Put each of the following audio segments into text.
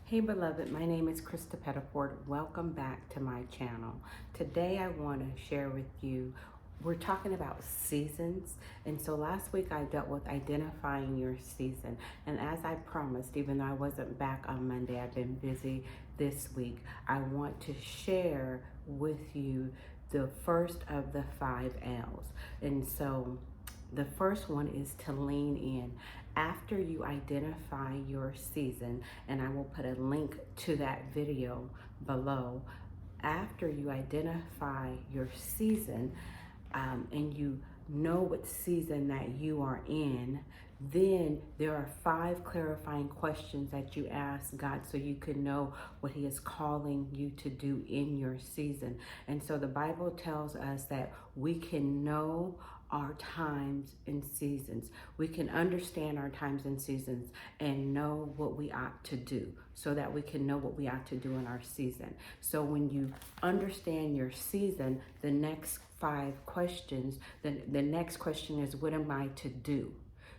Hey beloved, my name is Krista Pettiford. Welcome back to my channel. Today I want to share with you, we're talking about seasons. And so last week I dealt with identifying your season. And as I promised, even though I wasn't back on Monday, I've been busy this week, I want to share with you the first of the 5 L's. And so the first one is to lean in. After you identify your season, and I will put a link to that video below, after you identify your season and you know what season that you are in, then there are 5 clarifying questions that you ask God so you can know what He is calling you to do in your season. And so the Bible tells us that we can know our times and seasons. We can understand our times and seasons and know what we ought to do so that we can know what we ought to do in our season. So when you understand your season, the next 5 questions, the next question is, what am I to do?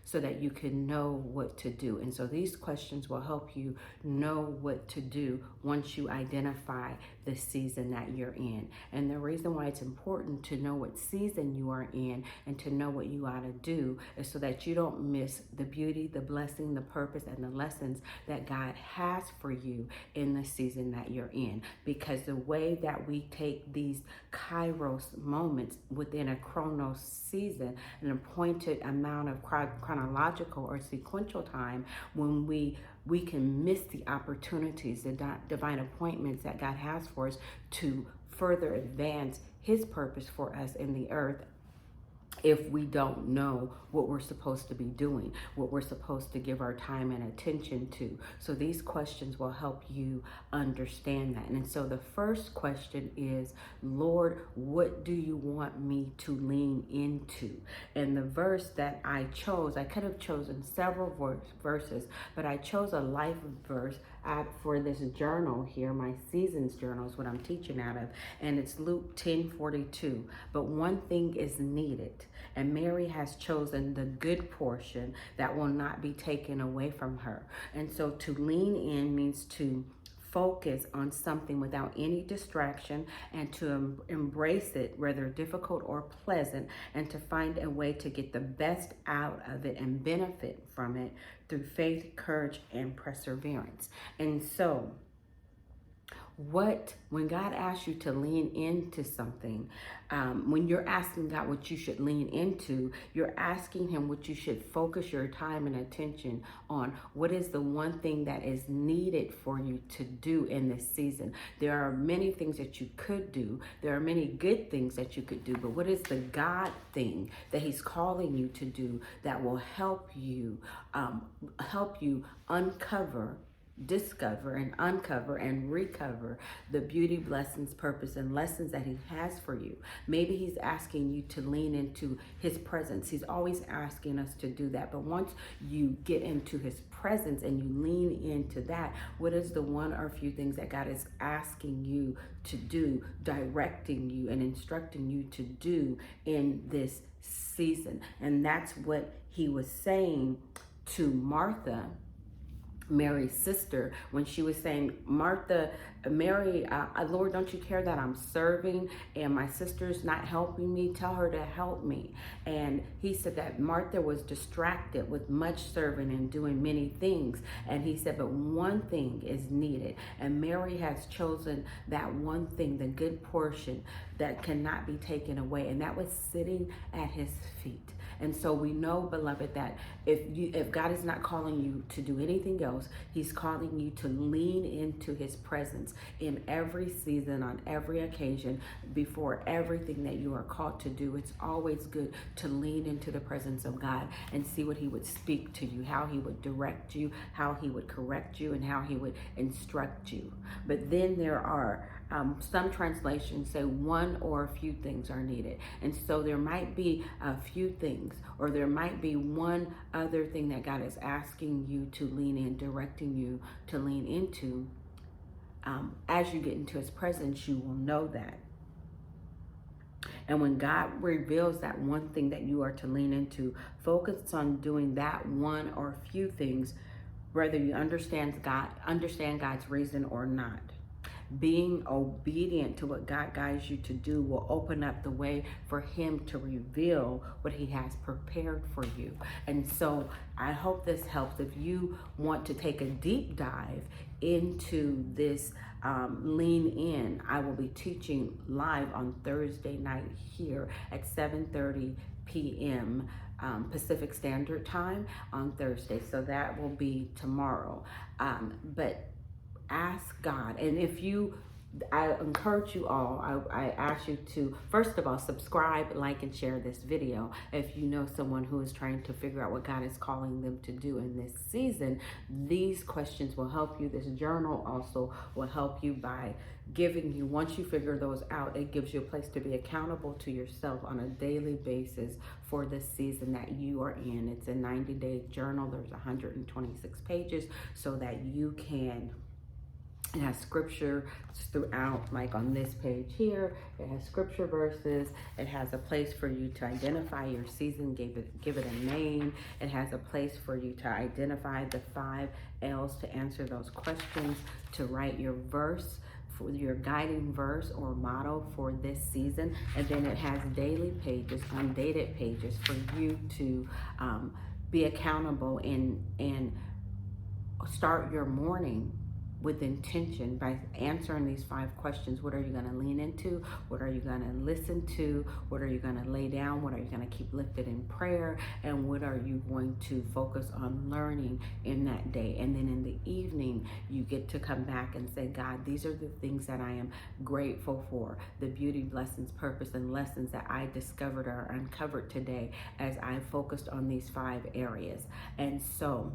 So that you can know what to do. And so these questions will help you know what to do once you identify the season that you're in. And the reason why it's important to know what season you are in and to know what you ought to do is so that you don't miss the beauty, the blessing, the purpose, and the lessons that God has for you in the season that you're in. Because the way that we take these kairos moments within a chronos season, an appointed amount of chronological or sequential time, when we can miss the opportunities, the divine appointments that God has for us to further advance His purpose for us in the earth, if we don't know what we're supposed to be doing, what we're supposed to give our time and attention to. So these questions will help you understand that. And so the first question is, Lord, what do you want me to lean into? And the verse that I chose, I could have chosen several verses, but I chose a life verse for this journal here. My seasons journal is what I'm teaching out of, and it's Luke 10:42. But one thing is needed, and Mary has chosen the good portion that will not be taken away from her. And so to lean in means to focus on something without any distraction and to embrace it, whether difficult or pleasant, and to find a way to get the best out of it and benefit from it through faith, courage, and perseverance. And so when God asks you to lean into something, when you're asking God what you should lean into, you're asking Him what you should focus your time and attention on. What is the one thing that is needed for you to do in this season? There are many things that you could do. There are many good things that you could do, but what is the God thing that He's calling you to do that will help you uncover, discover, and uncover and recover the beauty, blessings, purpose, and lessons that He has for you? Maybe He's asking you to lean into His presence. He's always asking us to do that. But once you get into His presence and you lean into that, what is the one or few things that God is asking you to do, directing you and instructing you to do in this season? And that's what He was saying to Martha, Mary's sister, when she was saying, Mary, Lord, don't you care that I'm serving and my sister's not helping me? Tell her to help me. And He said that Martha was distracted with much serving and doing many things. And He said, but one thing is needed. And Mary has chosen that one thing, the good portion that cannot be taken away. And that was sitting at His feet. And so we know, beloved, that if God is not calling you to do anything else, He's calling you to lean into His presence in every season, on every occasion, before everything that you are called to do. It's always good to lean into the presence of God and see what He would speak to you, how He would direct you, how He would correct you, and how He would instruct you. But then there are some translations say one or a few things are needed. And so there might be a few things, or there might be one other thing that God is asking you to lean in, directing you to lean into. As you get into His presence, you will know that. And when God reveals that one thing that you are to lean into, focus on doing that one or few things whether you understand God's reason or not. Being obedient to what God guides you to do will open up the way for him to reveal what he has prepared for you. And so I hope this helps. If you want to take a deep dive into this lean in, I will be teaching live on Thursday night here at 7:30 p.m. Pacific Standard Time on Thursday. So that will be tomorrow. But ask God. And I encourage you all, I ask you to, first of all, subscribe, like, and share this video. If you know someone who is trying to figure out what God is calling them to do in this season, these questions will help you. This journal also will help you by giving you, once you figure those out, it gives you a place to be accountable to yourself on a daily basis for the season that you are in. It's a 90-day journal. There's 126 pages so that you can. It has scripture throughout, like on this page here. It has scripture verses. It has a place for you to identify your season, give it a name. It has a place for you to identify the 5 L's to answer those questions, to write your verse, for your guiding verse or motto for this season. And then it has daily pages, undated pages for you to be accountable and start your morning with intention by answering these 5 questions. What are you going to lean into? What are you going to listen to? What are you going to lay down? What are you going to keep lifted in prayer? And what are you going to focus on learning in that day? And then in the evening, you get to come back and say, God, these are the things that I am grateful for, the beauty, blessings, purpose, and lessons that I discovered or uncovered today as I focused on these 5 areas. And so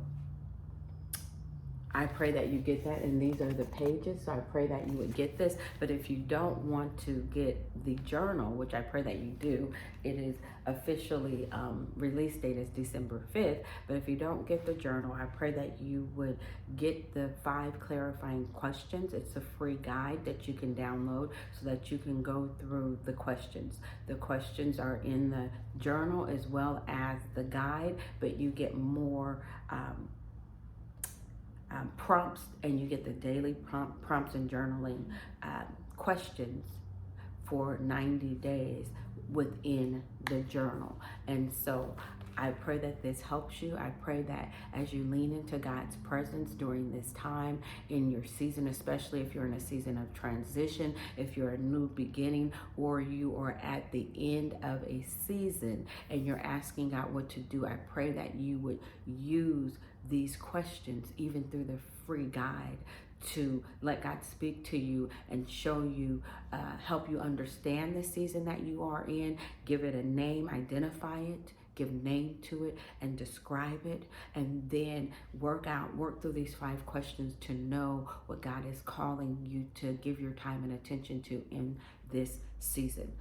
I pray that you get that, and these are the pages, so I pray that you would get this. But if you don't want to get the journal, which I pray that you do, it is officially, release date is December 5th, but if you don't get the journal, I pray that you would get the 5 clarifying questions. It's a free guide that you can download so that you can go through the questions. The questions are in the journal as well as the guide, but you get more prompts, and you get the daily prompts and journaling questions for 90 days within the journal. And so I pray that this helps you. I pray that as you lean into God's presence during this time in your season, especially if you're in a season of transition, if you're a new beginning, or you are at the end of a season and you're asking God what to do, I pray that you would use these questions, even through the free guide, to let God speak to you and show you, help you understand the season that you are in, give it a name, identify it, give name to it, and describe it, and then work through these 5 questions to know what God is calling you to give your time and attention to in this season.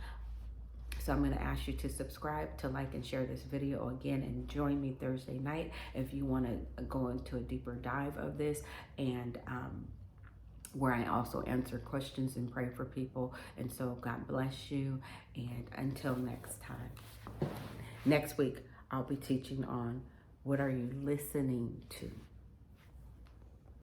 So I'm going to ask you to subscribe, to like, and share this video again, and join me Thursday night if you want to go into a deeper dive of this, and where I also answer questions and pray for people. And so God bless you, and until next time. Next week, I'll be teaching on what are you listening to.